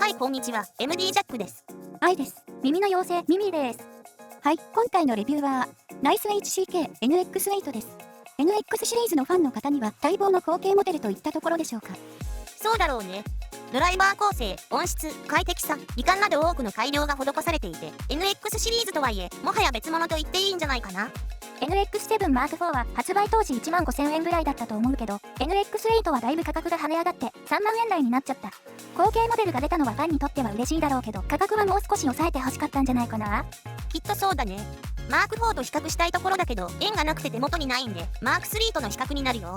はい、こんにちは。MD ジャックです。愛です。耳の妖精、ミミです。はい、今回のレビューは、ナイス HCK NX8 です。NX シリーズのファンの方には待望の後継モデルといったところでしょうか。そうだろうね。ドライバー構成、音質、快適さ、美観など多くの改良が施されていて、NX シリーズとはいえ、もはや別物と言っていいんじゃないかな。NX7 Mark IV は発売当時15,000円ぐらいだったと思うけど、NX8 はだいぶ価格が跳ね上がって3万円台になっちゃった。後継モデルが出たのはファンにとっては嬉しいだろうけど、価格はもう少し抑えて欲しかったんじゃないかな。きっとそうだね。マーク4と比較したいところだけど、円がなくて手元にないんで、マーク3との比較になるよ。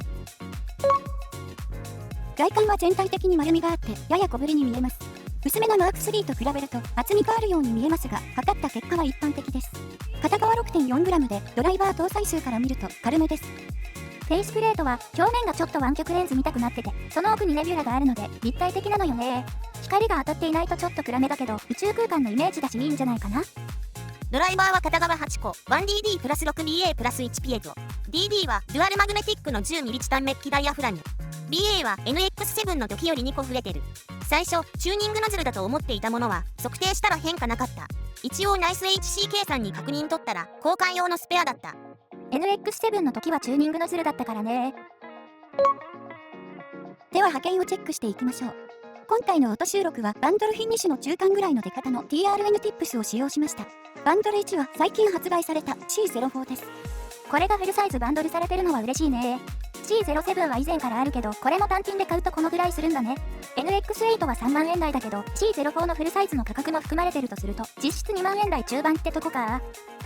外観は全体的に丸みがあって、やや小ぶりに見えます。薄めのマーク3と比べると厚みがあるように見えますが、測った結果は一般的です。片側 6.4g でドライバー搭載数から見ると軽めです。フェイスプレートは表面がちょっと湾曲レンズ見たくなってて、その奥にネビュラがあるので立体的なのよね。光が当たっていないとちょっと暗めだけど、宇宙空間のイメージだしいいんじゃないかな。ドライバーは片側8個、1DD プラス 6BA プラス 1ピエゾ。DD はデュアルマグネティックの 10mm チタンメッキダイヤフラム。BA は NX7 の時より2個増えてる。最初、チューニングノズルだと思っていたものは、測定したら変化なかった。一応ナイス HCK さんに確認取ったら、交換用のスペアだった。NX7 の時はチューニングノズルだったからね。では波形をチェックしていきましょう。今回の音収録はバンドルフィニッシュの中間ぐらいの出方の TRN ティップスを使用しました。バンドル1は最近発売された C04 です。これがフルサイズバンドルされてるのは嬉しいね。C07 は以前からあるけど、これも単品で買うとこのぐらいするんだね。NX8 は3万円台だけど、C04 のフルサイズの価格も含まれてるとすると、実質2万円台中盤ってとこか。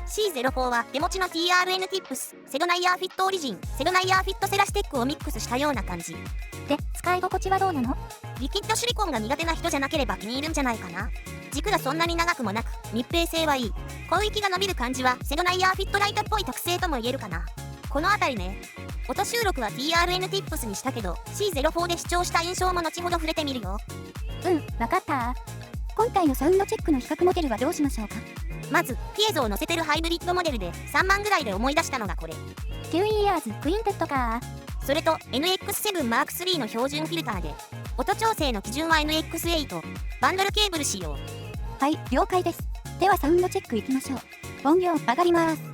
C04 は手持ちの TRN ティップス、セドナイヤーフィットオリジン、セドナイヤーフィットセラステックをミックスしたような感じ。で、使い心地はどうなの？リキッドシリコンが苦手な人じゃなければ気に入るんじゃないかな。軸がそんなに長くもなく、密閉性はいい。広域が伸びる感じはセドナイヤーフィットライトっぽい特性とも言えるかな。このあたりね。音収録は TRN ティップスにしたけど C04 で視聴した印象も後ほど触れてみるよ。わかった。今回のサウンドチェックの比較モデルはどうしましょうか。まずピエゾを乗せてるハイブリッドモデルで3万ぐらいで思い出したのがこれ。9 years クインテッドか。それと NX7 Mark III の標準フィルターで、音調整の基準は NX8、バンドルケーブル使用。はい、了解です。ではサウンドチェックいきましょう。音量上がります。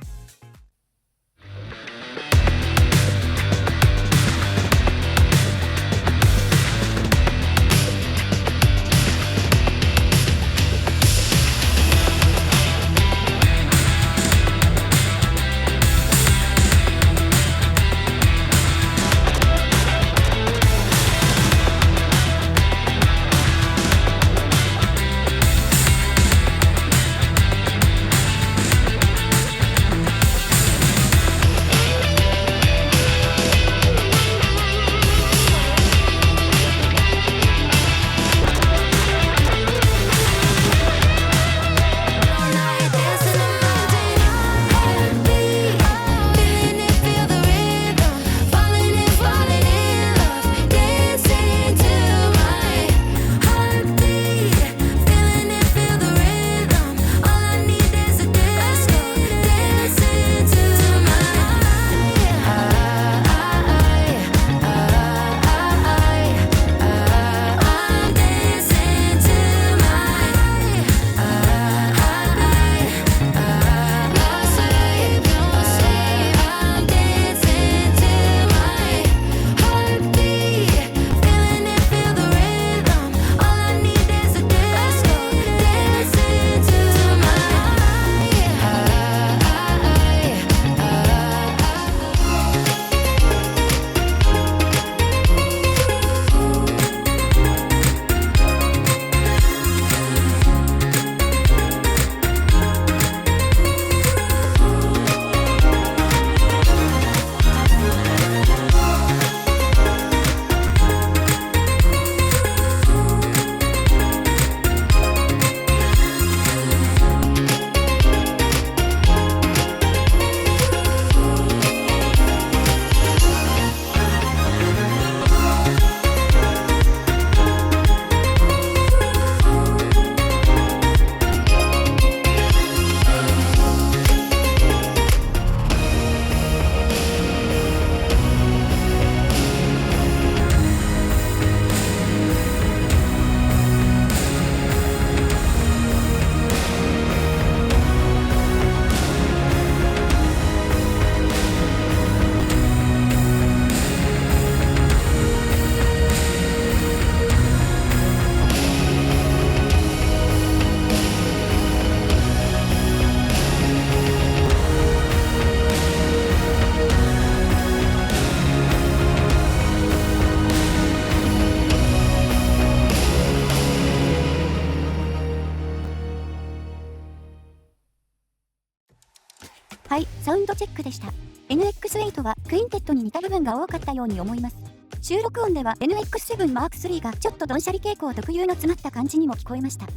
はい、サウンドチェックでした。NX8 はクインテッドに似た部分が多かったように思います。収録音では NX7 Mark III がちょっとドンシャリ傾向特有の詰まった感じにも聞こえました。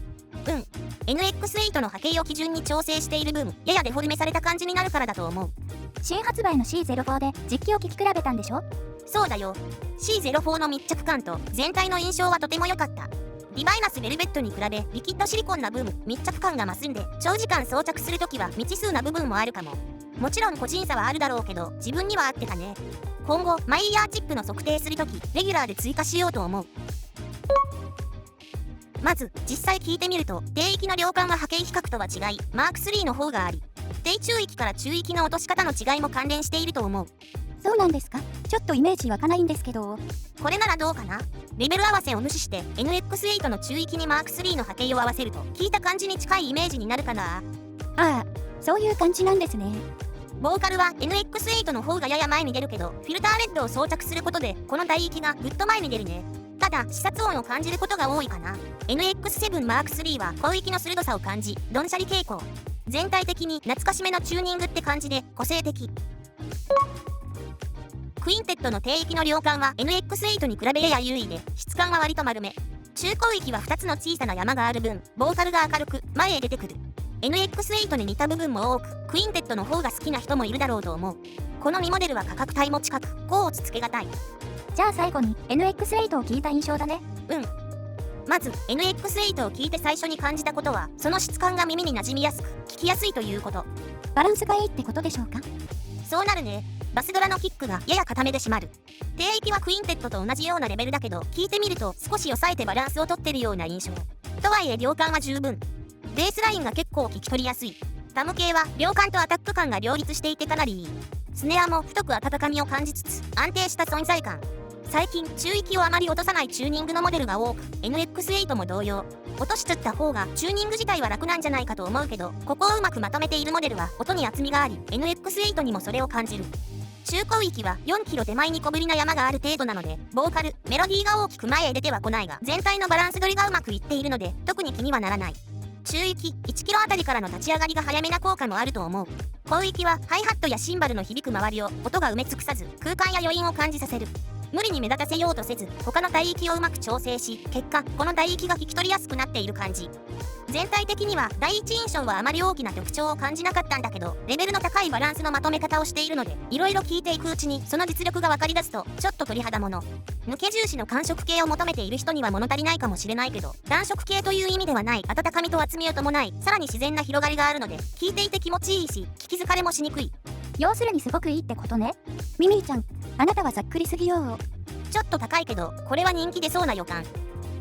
NX8 の波形を基準に調整している分、ややデフォルメされた感じになるからだと思う。新発売の C04 で実機を聞き比べたんでしょ？そうだよ。C04 の密着感と全体の印象はとても良かった。ディバイナスベルベットに比べリキッドシリコンな分密着感が増すんで、長時間装着するときは未知数な部分もあるかも。もちろん個人差はあるだろうけど、自分には合ってたね。今後マイイヤーチップの測定するときレギュラーで追加しようと思う。まず実際聞いてみると、低域の量感は波形比較とは違いマーク3の方があり、低中域から中域の落とし方の違いも関連していると思う。そうなんですか？ちょっとイメージ湧かないんですけど。これならどうかな。レベル合わせを無視して NX8 の中域にマーク3の波形を合わせると聞いた感じに近いイメージになるかな。ああ、そういう感じなんですね。ボーカルは NX8 の方がやや前に出るけど、フィルターレッドを装着することでこの帯域がぐっと前に出るね。ただ視察音を感じることが多いかな。 NX7 Mark III は広域の鋭さを感じ、ドンシャリ傾向。全体的に懐かしめのチューニングって感じで個性的。クインテッドの低域の量感は NX8 に比べやや優位で、質感は割と丸め。中高域は2つの小さな山がある分、ボーカルが明るく前へ出てくる。NX8 に似た部分も多く、クインテッドの方が好きな人もいるだろうと思う。この2モデルは価格帯も近く、甲乙つけがたい。じゃあ最後に NX8 を聞いた印象だね。まず NX8 を聞いて最初に感じたことは、その質感が耳に馴染みやすく聞きやすいということ。バランスがいいってことでしょうか？そうなるね。バスドラのキックがやや固めで締まる。低域はクインテッドと同じようなレベルだけど、聞いてみると少し抑えてバランスをとってるような印象。とはいえ量感は十分。ベースラインが結構聞き取りやすい。タム系は量感とアタック感が両立していてかなりいい。スネアも太く温かみを感じつつ安定した存在感。最近中域をあまり落とさないチューニングのモデルが多く、 NX8 も同様。落としつった方がチューニング自体は楽なんじゃないかと思うけど、ここをうまくまとめているモデルは音に厚みがあり、 NX8 にもそれを感じる。中高域は4キロ手前に小ぶりな山がある程度なので、ボーカル、メロディーが大きく前へ出てはこないが、全体のバランス取りがうまくいっているので特に気にはならない。中域1キロあたりからの立ち上がりが早めな効果もあると思う。高域はハイハットやシンバルの響く周りを音が埋め尽くさず、空間や余韻を感じさせる。無理に目立たせようとせず、他の帯域をうまく調整し、結果この帯域が聞き取りやすくなっている感じ。全体的には第一印象はあまり大きな特徴を感じなかったんだけど、レベルの高いバランスのまとめ方をしているので、いろいろ聞いていくうちにその実力が分かり出すとちょっと鳥肌もの。抜け重視の感触系を求めている人には物足りないかもしれないけど、暖色系という意味ではない温かみと厚みを伴い、さらに自然な広がりがあるので聞いていて気持ちいいし、聞き疲れもしにくい。要するにすごくいいってことね。ミミーちゃん、あなたはざっくりすぎよ。ちょっと高いけどこれは人気出そうな予感。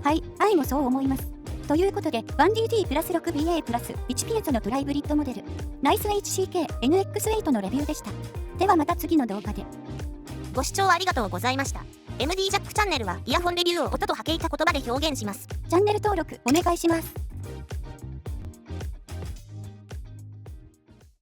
はい、愛もそう思います。ということで 1DD プラス 6BA プラス1ピエゾのトライブリッドモデルナイス HCK NX8 のレビューでした。ではまた次の動画で。ご視聴ありがとうございました。 MD ジャックチャンネルはイヤホンレビューを音と波形た言葉で表現します。チャンネル登録お願いします。